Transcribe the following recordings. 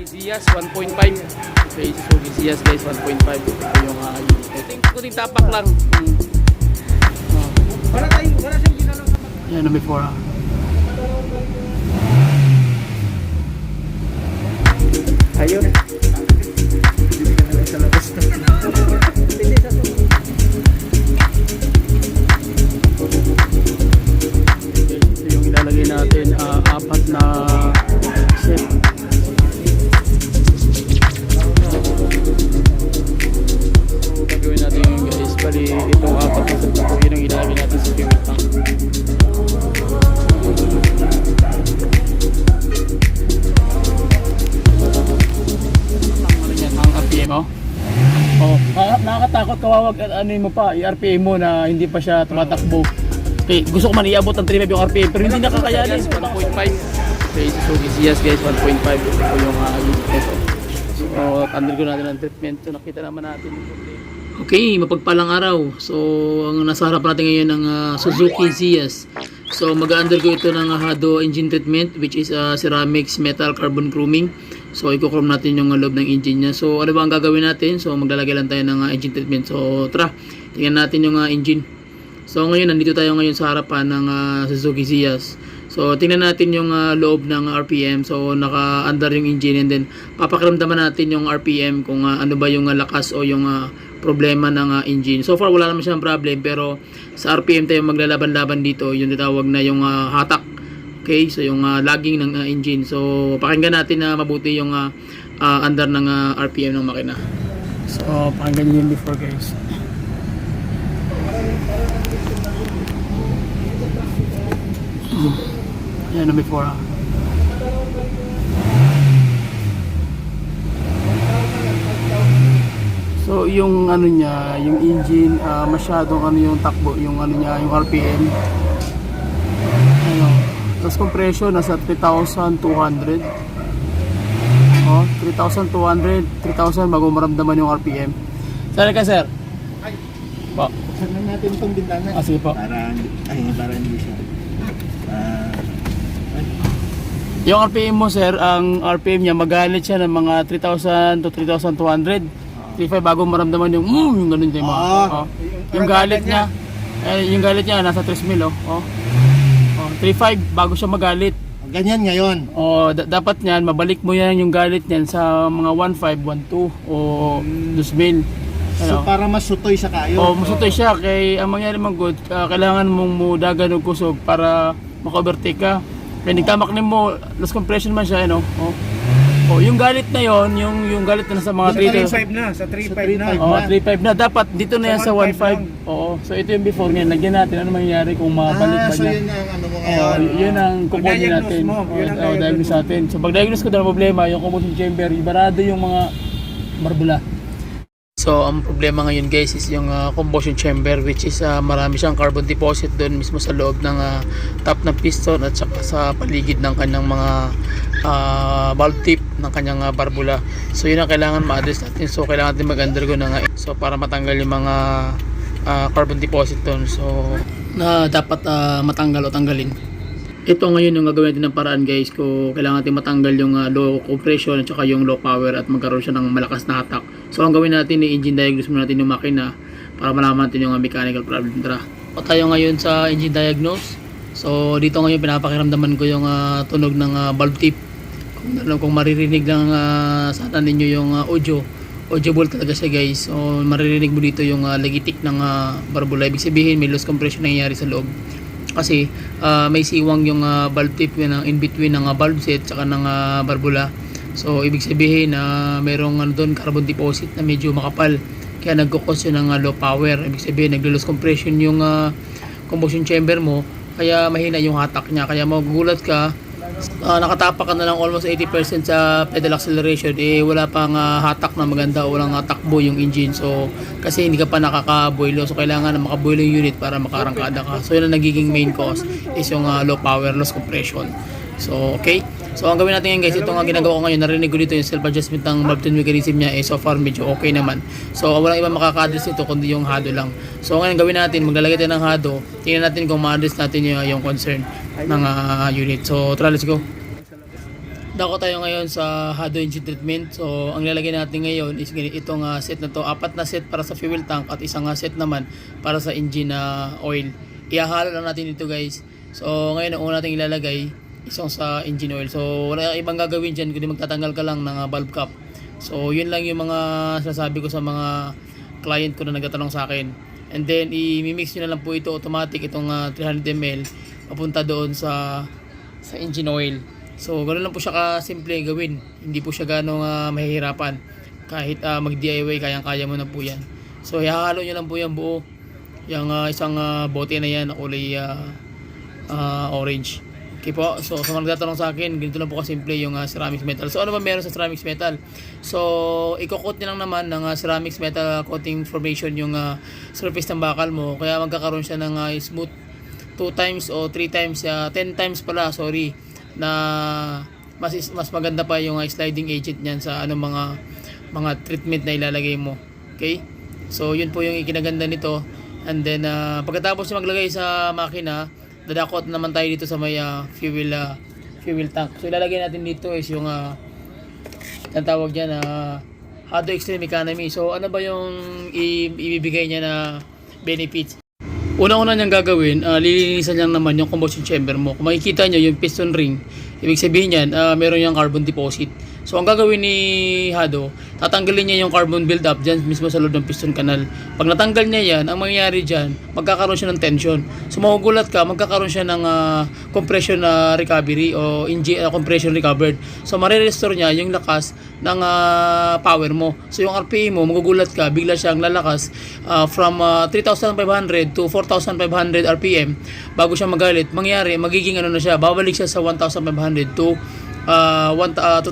Ziyas 1.5. Okay, Suzuki Ziyas guys 1.5. Ito yung unit. Ito yung kuting tapak lang. Wala siyang ginalaw sa mga. Yan, number 4 ha. Ayun. Hindi ka naman sa labas na. Hindi sa sumunod. Ito yung ilalagay natin, apat na set. So, gagawin natin yun guys. Bali, itong apat na set ito, yun ang ilalagay natin sa fuel tank. Ang RPM oh. Oh, nakakatakot kawawag at ano mo pa, i-RPM mo na hindi pa siya tumatakbo. Okay, gusto ko man iabot ng 3.5 yung RPM pero hindi nakakayanin. 1.5. Okay, Suzuki Ziyas guys, 1.5. Ito po yung unit nito. So, undergo natin ang treatment. So, nakita naman natin yung problema. Okay, mapagpalang araw. So, ang nasa harap natin ngayon ng Suzuki Ziyas. So, mag-undergo ito ng Hado engine treatment which is ceramics metal carbon chroming. So, i-chrome natin yung loob ng engine niya. So, ano ba ang gagawin natin? So, maglalagay lang tayo ng engine treatment. So, tara, tingnan natin yung engine. So, ngayon, nandito tayo ngayon sa harapan ng Suzuki Ziyas. So, tingnan natin yung loob ng RPM. So, naka-under yung engine and then papakiramdaman natin yung RPM kung ano ba yung lakas o yung problema ng engine. So far, wala naman siyang problem pero sa RPM tayo maglalaban-laban dito. Yung tinatawag na yung hatak. Okay, so yung lagging ng engine. So, pakinggan natin na mabuti yung under ng RPM ng makina. So, pakinggan nyo yun before guys. Yan ang before ha. So yung ano niya, yung engine masyadong ano yung takbo, yung ano niya, yung RPM. Ano, tapos compression nasa 3,200. Oh, 3,200, 3,000 bago maramdaman yung RPM. Saan ka sir? Ay, Po. saan natin itong bintana? Sige po. Para hindi siya. Yung RPM mo sir, ang RPM niya magalit siya ng mga 3,000 to 3,200. 3.5 bago maramdaman yung yung ganun din mo. Yung galit niya, yung galit niya nasa 3,000 oh. 3.5 bago siya magalit. Ganyan ngayon. Dapat niyan mabalik mo yan yung galit niyan sa mga 1.5, 1.2 o 2,000. So para masutoy sa kayo. Masutoy siya kay ang mangyari man good, kailangan mong mudagan og kusog para maka-overtake ka. Kaya nagtamak mo, loss compression man siya, yung galit na yon, yung galit na sa mga 3.5 na, sa 3.5 na. 3.5 na. Dapat dito na yan sa 1.5. Oo. So ito yung before ngayon. Lagyan natin ano mangyayari kung mabalik ba so niya. yun ang ano mo ngayon. Yun ang kukunin natin. Diagnose natin. So pag diagnose ko na problema, yung combustion chamber, ibarado yung mga barbula. So ang problema ngayon guys is yung combustion chamber which is marami siyang carbon deposit doon mismo sa loob ng top ng piston at saka sa paligid ng kanyang mga valve tip ng kanyang barbula. So yun ang kailangan ma-address natin. So kailangan natin mag-undergo na so para matanggal yung mga carbon deposit doon. So na dapat matanggal o tanggalin. Ito ngayon yung gagawin natin ng paraan guys kung kailangan natin matanggal yung low compression at saka yung low power at magkaroon siya ng malakas na hatak. So ang gawin natin ni engine diagnose muna natin yung makina para malaman natin yung mechanical problem. Tara. O tayo ngayon sa engine diagnose. So dito ngayon pinapakiramdaman ko yung tunog ng valve tip. Kung maririnig lang sana ninyo yung audible talaga siya guys. So maririnig mo dito yung legitik ng barbula. Ibig sabihin may loss compression nangyayari sa loob. Kasi may siwang yung valve tip in between ng valve set saka ng barbula. So ibig sabihin na merong doon carbon deposit na medyo makapal. Kaya nagko-cause yun ng low power. Ibig sabihin naglo-loss compression yung combustion chamber mo. Kaya mahina yung hatak niya. Kaya magugulat ka, nakatapak ka na lang almost 80% sa pedal acceleration, wala pang hatak na maganda o walang takbo yung engine. So kasi hindi ka pa nakaka-boilo, so kailangan na makaboilo yung unit para makarangkada ka. So yun ang nagiging main cause is yung low power loss compression. So okay, so ang gawin natin ngayon guys, ito nga ginagawa ko ngayon, narinig ko dito yung self adjustment ng valve tune mechanism niya, so far medyo okay naman. So walang iba makaka-address nito kundi yung hado lang. So ngayon gawin natin, maglalagay tayo ng hado, tingnan natin kung ma-address natin yung concern ng unit. So tara, let's go. Dako tayo ngayon sa Hado engine treatment. So, ang lalagay natin ngayon is itong set na to. 4 na set para sa fuel tank at isang set naman para sa engine oil. Ihahalo lang natin ito guys. So, ngayon ang una natin ilalagay isang sa engine oil. So, wala ibang gagawin dyan kundi magtatanggal ka lang ng valve cap. So, yun lang yung mga sasabi ko sa mga client ko na nagtatanong sa akin. And then, i-mix nyo na lang po ito automatic itong 300 ml papunta doon sa engine oil. So, ganoon lang po siya ka-simple gawin. Hindi po siya ganong mahihirapan. Kahit mag-DIY, kayang-kaya mo na po yan. So, ihahalo nyo lang po yung buo. Yung isang bote na yan na kulay orange. Okay po. So, sa mga nagtatanong sa akin, ganito lang po ka-simple yung ceramics metal. So, ano ba meron sa ceramics metal? So, i-coat nyo lang naman ng ceramics metal coating formation yung surface ng bakal mo. Kaya magkakaroon siya ng smooth 2 times o 3 times, 10 times pala, sorry, na mas maganda pa yung sliding agent niyan sa mga treatment na ilalagay mo. Okay? So yun po yung ikinaganda nito. And then pagkatapos na maglagay sa makina, dadakot naman tayo dito sa may fuel tank. So ilalagay natin dito is yung ang tawag diyan Hado Extreme Economy. So ano ba yung ibibigay niya na benefits? Una-una niyang gagawin, lilinisan lang naman yung combustion chamber mo. Kung makikita nyo yung piston ring, ibig sabihin yan, meron yung carbon deposit. So, ang gagawin ni Hado, tatanggalin niya yung carbon build-up dyan mismo sa loob ng piston canal. Pag natanggal niya yan, ang mangyayari dyan, magkakaroon siya ng tension. So, magugulat ka, magkakaroon siya ng compression recovery o compression recovered. So, marirestore niya yung lakas ng power mo. So, yung RPM mo, magugulat ka, bigla siyang lalakas from 3,500 to 4,500 RPM. Bago siya magalit, magiging ano na siya, babalik siya sa 1,500 to 2,000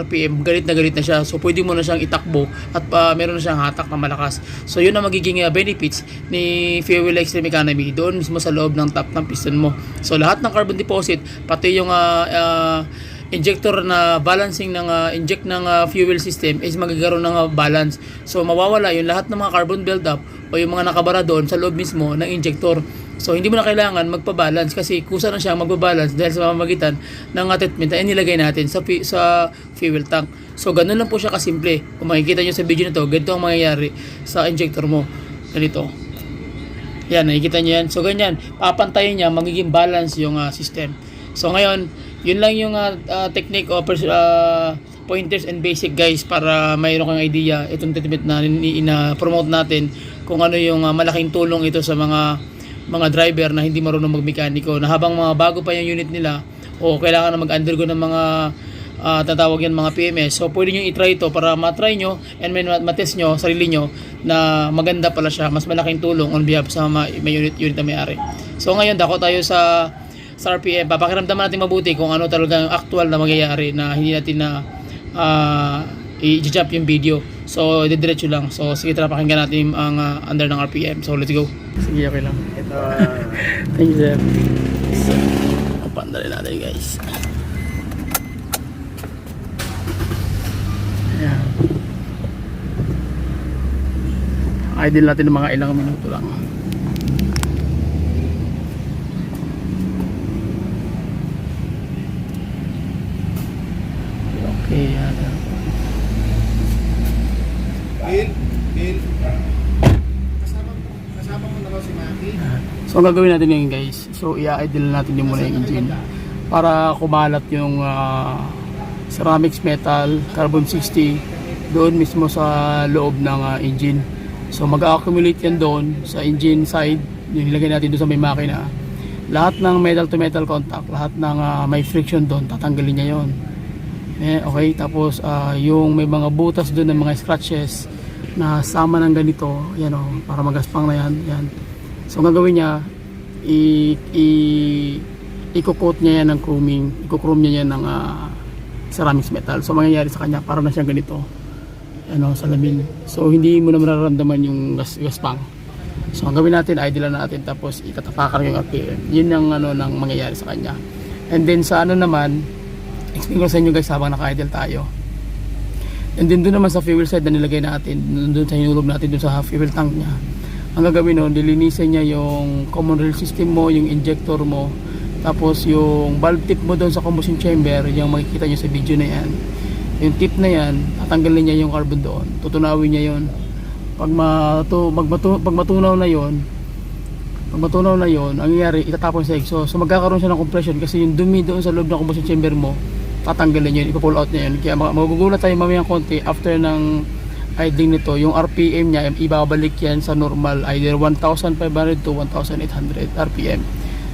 RPM, galit na siya. So pwede mo na siyang itakbo at meron na siyang hatak na malakas. So yun ang magiging benefits ni Fuel Extreme Economy doon mismo sa loob ng top ng piston mo. So lahat ng carbon deposit, pati yung injector na balancing ng inject ng fuel system is magkakaroon ng balance. So mawawala yung lahat ng mga carbon buildup o yung mga nakabara doon sa loob mismo ng injector. So hindi mo na kailangan magpa-balance kasi kusa na siya magpa-balance dahil sa pamamagitan ng treatment na inilagay natin sa fuel tank. So ganun lang po siya kasimple. Kung makikita nyo sa video na to, ganito ang mangyayari sa injector mo. Ganito. Yan, nakikita nyo yan. So ganyan, papantayin niya, magiging balance yung system. So ngayon, yun lang yung technique o pointers and basic guys para mayroon kang idea itong treatment na promote natin kung ano yung malaking tulong ito sa mga driver na hindi marunong magmekaniko na habang mga bago pa yung unit nila o kailangan na mag-undergo ng mga tatawag yan mga PMS. So pwede nyo i-try ito para matry nyo and matest nyo sarili nyo na maganda pala siya, mas malaking tulong on behalf sa may unit na may-ari. So ngayon dako tayo sa RPM, papakiramdaman natin mabuti kung ano talaga yung actual na mangyayari na hindi natin na i-jump yung video. So didiretso lang. So sige, tara pakinggan natin ang under ng RPM. So let's go. Sige, okay lang. Ito, Thank you sir. So, pandali natin guys. Ayan. Idle natin ng mga ilang minuto lang. Okay, yan. Bill. Kasama mo na ba si Maki? So ang gagawin natin ngayon guys, so i-idle natin yung muna yung engine para kumalat yung ceramics metal, carbon 60 doon mismo sa loob ng engine. So mag-accumulate yan doon sa engine side, yung ilagay natin doon sa may makina. Lahat ng metal to metal contact, lahat ng may friction doon, tatanggalin niya yon. Okay, tapos yung may mga butas doon ng mga scratches na sama ng ganito, yan para magaspang na yan. So ang gagawin niya, i-coat niya yan ng chroming, i-chrome niya yan ng ceramics metal. So mangyayari sa kanya, para na siyang ganito, salamin. So hindi mo na mararamdaman yung gaspang. So ang gawin natin, idle natin, tapos itatapakan yung RPM. Yun ang ng mangyayari sa kanya. And then sa naman, explain ko sa inyo guys habang naka-idle tayo. And then doon naman sa fuel side na nilagay natin, doon sa hinulog natin doon sa fuel tank niya. Ang gagawin dilinisin niya yung common rail system mo, yung injector mo, Tapos yung valve tip mo doon sa combustion chamber, yung makikita nyo sa video na yan, yung tip na yan, tatanggalin niya yung carbon doon, tutunawin niya yon. Pag matunaw na yon, ang nangyayari, itatapon sa exhaust. So magkakaroon siya ng compression kasi yung dumi doon sa loob ng combustion chamber mo, tatanggalin yun, ipa-pull out niya yun. Kaya magugulat tayo mamayang konti after ng idling nito, yung RPM niya, ibabalik yan sa normal, either 1,500 to 1,800 RPM.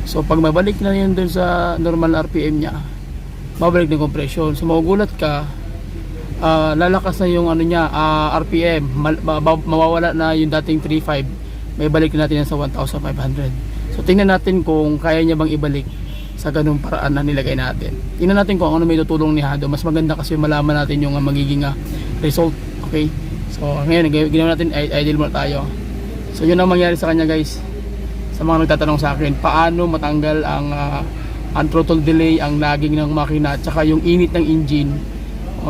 So pag mabalik na yun doon sa normal RPM niya, babalik ng compression. So magugulat ka, lalakas na yung ano niya, RPM, mawawala na yung dating 3.5, may balik natin yan sa 1,500. So tingnan natin kung kaya niya bang ibalik sa ganung paraan na nilagay natin. Tingnan natin kung ano may tutulong ni Hado. Mas maganda kasi malaman natin yung magiging result. Okay, so ngayon ginawa natin, idle muna tayo. So yun ang mangyari sa kanya guys. Sa mga nagtatanong sa akin, paano matanggal ang throttle delay, ang lagging ng makina at saka yung init ng engine.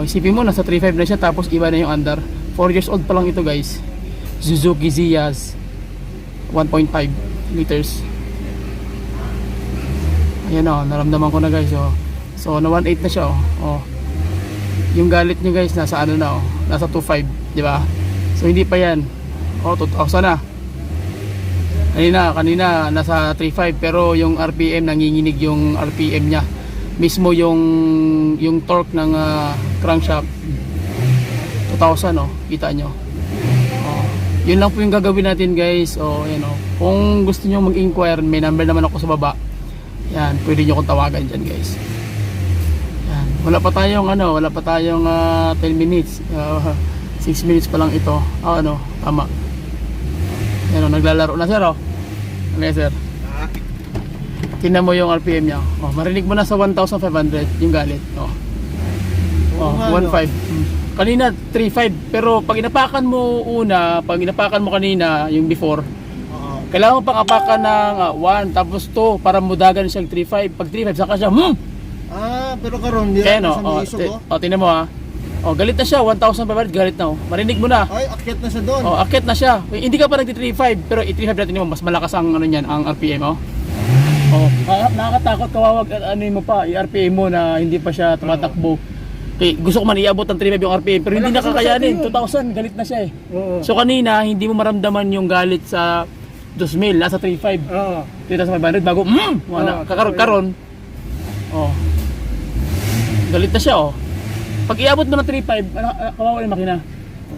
Isipin mo, nasa 3.5 na siya, tapos iba na yung under. 4 years old pa lang ito guys. Suzuki Ziyaz 1.5 liters. Ayan o, naramdaman ko na guys. So na 1.8 na siya. Yung galit niya guys, nasa ano na, nasa 2.5, di ba? So hindi pa yan. 2,000 na. Kanina nasa 3.5, pero yung RPM, nanginginig yung RPM niya. Mismo yung torque ng crankshaft 2,000, kita nyo. Yun lang po yung gagawin natin guys. Yan, kung gusto nyo mag-inquire, may number naman ako sa baba. Yan, pwede nyo kong tawagan dyan guys. Yan. Wala pa tayong 10 minutes, 6 minutes pa lang ito. Tama. Yan, naglalaro na sir. Okay sir, tingnan mo yung RPM nya. Marinig mo na sa 1,500 yung galit. 1.5. Kanina 3.5, pero pag inapakan mo kanina yung before, kailangan mo pang apakan ng 1 tapos 2 para mudagan siyang 3.5. Pag 3.5 saka siya pero karon di kaya sa isog. tingnan mo galit na siya, 1,500 galit na. Marinig mo na. Ay, akyat na siya doon. Akyat na siya. Hindi ka pa nagti-3.5, pero i-3.5 natin mo, mas malakas ang ang RPM nakakatakot, kawawag mo pa i-RPM mo na hindi pa siya tumatakbo. Okay, gusto ko man iabot ng 3.5 yung RPM, pero hindi nakakayanin. 2,000 galit na siya So kanina hindi mo maramdaman yung galit sa 2,000, nasa 3.5. 3,500 bago karon galit na siya Pag iabot mo ng 3.5, kawawa yung makina.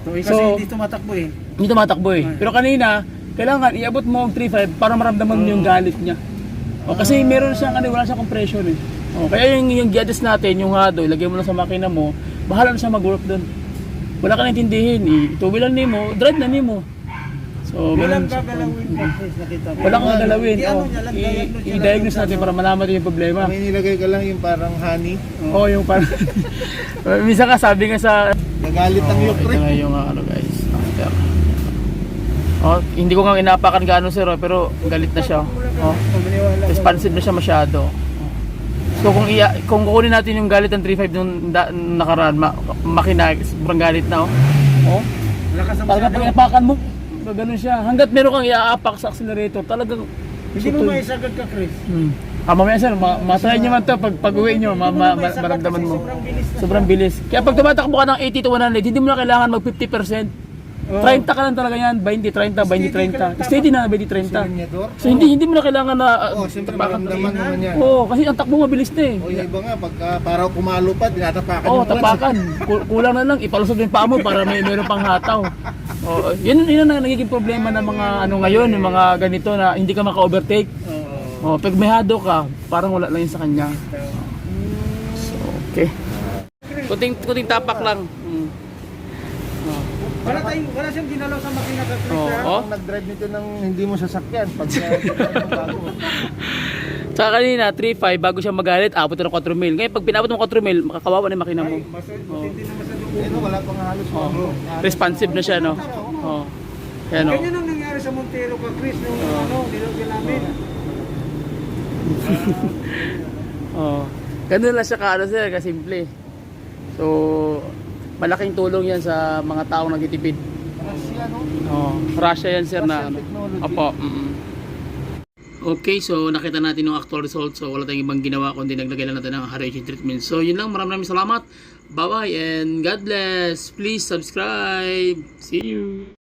Kasi hindi tumatakbo Hindi tumatakbo Pero kanina, kailangan iabot mo ang 3.5 para maramdaman mo yung galit niya. Kasi meron siyang wala siyang compression kaya yung gadgets natin, yung Hado, ilagay mo lang sa makina mo, bahala na siya mag-work doon. Wala ka naintindihin, itubi lang nimo, drive na nimo. So, walang gagalawin nakita mo. Walang gagalawin. I-diagnose natin para malaman din yung problema. May nilagay ka lang yung parang honey. Yung parang minsan ka sabi nga sa nagalit ang lukre. Ito nga yung guys, after. Hindi ko nga inapakan gaano sir, pero galit na siya. Responsive na siya masyado. So kung kukunin natin yung galit ng 3.5 nung nakaraan, makina, sobrang galit na talagang pag inapakan mo, ganun siya. Hanggat meron kang iaapak sa accelerator, talagang hindi mo maisagad ka, Chris. Mamaya sir, matry nyo man ito pag uwi nyo, maramdaman mo. Sobrang bilis. Kaya pag tumatakbo ka ng 80 to 100, hindi mo na kailangan mag 50%. 30 ka lang talaga yan, 20-30, 20-30. Steady na, 20-30. So hindi mo na kailangan na siyempre maramdaman naman yan. Kasi ang takbo mabilis na yung iba nga, pagka para kumalo pa, tinatapakan yung tapakan. Kulang na lang, ipalusog yung paa mo para meron pang hataw. Yun ang nagiging problema ng mga ngayon, yung mga ganito na hindi ka maka-overtake. Pag may Hado ka, parang wala lang yun sa kanya. So, okay. Kuting tapak lang. Wala siyang ginalaw sa makina ka, Chris. Nag-drive nito ng hindi mo sasakyan. Bago. Saka kanina, 3.5, bago siya magalit, abot na ng 4,000. Ngayon, pag pinabot mo 4,000, makakawawa na yung makina mo. Wala pang halos. Responsive na siya, no? Yan, Ganyan ang nangyari sa Montero ka, Chris, nung nilagyan namin. Ganun lang siya sir, kasimple. So, malaking tulong yan sa mga taong nagtitipid. Russia, no? Russia yan sir na technology. Opo. Okay, so nakita natin yung actual result. So wala tayong ibang ginawa kundi naglagay lang natin ng hair aging treatment. So yun lang, maraming salamat. Bye-bye and God bless. Please subscribe. See you.